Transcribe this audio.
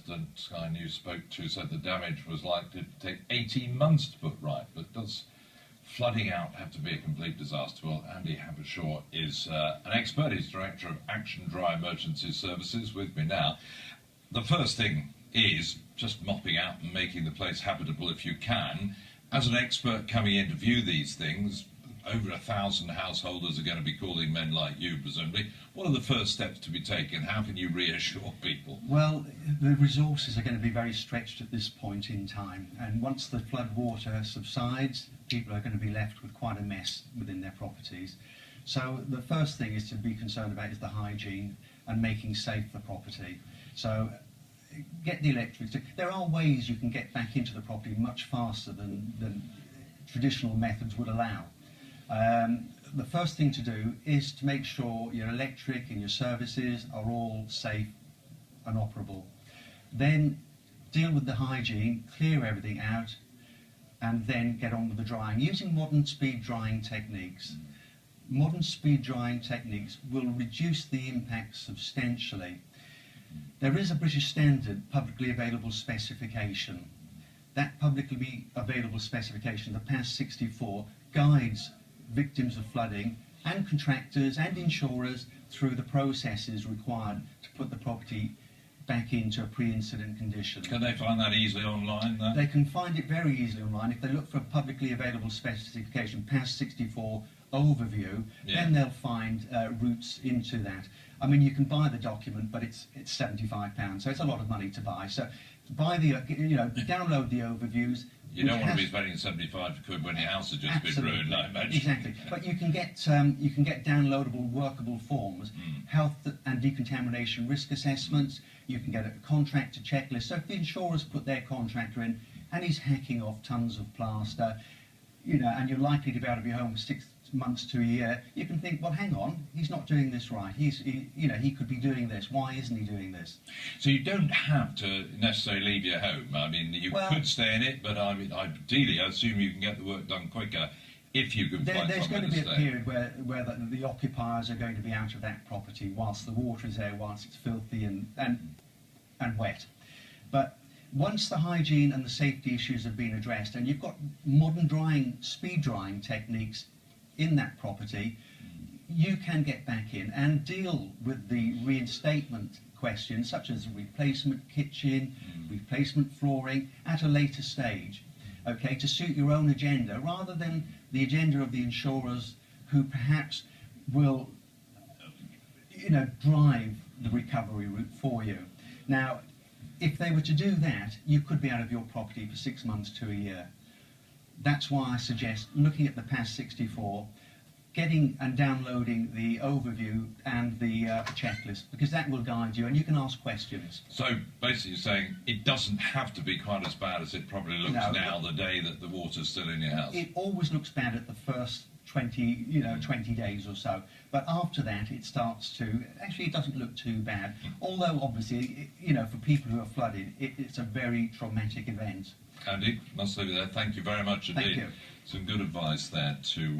that Sky News spoke to said the damage was likely to take 18 months to put right. But does flooding out have to be a complete disaster? Well, Andy Habershaw is an expert. He's Director of Action Dry Emergency Services with me now. The first thing is just mopping out and making the place habitable if you can. As an expert coming in to view these things, over 1,000 householders are going to be calling men like you, presumably. What are the first steps to be taken? How can you reassure people? Well, the resources are going to be very stretched at this point in time, and once the flood water subsides, people are going to be left with quite a mess within their properties. So the first thing is to be concerned about is the hygiene and making safe the property. So get the electric. There are ways you can get back into the property much faster than traditional methods would allow. The first thing to do is to make sure your electric and your services are all safe and operable. Then deal with the hygiene, clear everything out, and then get on with the drying using modern speed drying techniques. Modern speed drying techniques will reduce the impact substantially. There is a British standard publicly available specification. That publicly available specification, the PAS 64, guides victims of flooding and contractors and insurers through the processes required to put the property back into a pre-incident condition. Can they find that easily online, though? They can find it very easily online. If they look for a publicly available specification, PAS 64 overview, then they'll find routes into that. I mean, you can buy the document, but it's £75, so it's a lot of money to buy. So buy the, download the overviews. You don't want to be spending 75 quid when your house has just been ruined, I imagine. Exactly. But you can get downloadable, workable forms, health and decontamination risk assessments. You can get a contractor checklist. So if the insurers put their contractor in and he's hacking off tons of plaster, and you're likely to be out of your home for 6 months to a year, you can think, well, hang on, he's not doing this right. He could be doing this. Why isn't he doing this? So you don't have to necessarily leave your home. I mean, you could stay in it, but I mean, ideally, I assume you can get the work done quicker if you can find There's somewhere going to be stay. a period where the occupiers are going to be out of that property whilst the water is there, whilst it's filthy and wet. But once the hygiene and the safety issues have been addressed, and you've got modern speed drying techniques in that property, you can get back in and deal with the reinstatement questions, such as replacement kitchen, replacement flooring, at a later stage, okay, to suit your own agenda, rather than the agenda of the insurers, who perhaps will, drive the recovery route for you. Now, if they were to do that, you could be out of your property for 6 months to a year. That's why I suggest looking at the PAS 64, getting and downloading the overview and the checklist, because that will guide you and you can ask questions. So basically you're saying it doesn't have to be quite as bad as it probably looks now, the day that the water's still in your house. It always looks bad at the first 20 days or so, but after that it starts to, actually it doesn't look too bad, although obviously, for people who are flooded, it's a very traumatic event. Andy, must leave you there. Thank you very much indeed. Thank you. Some good advice there to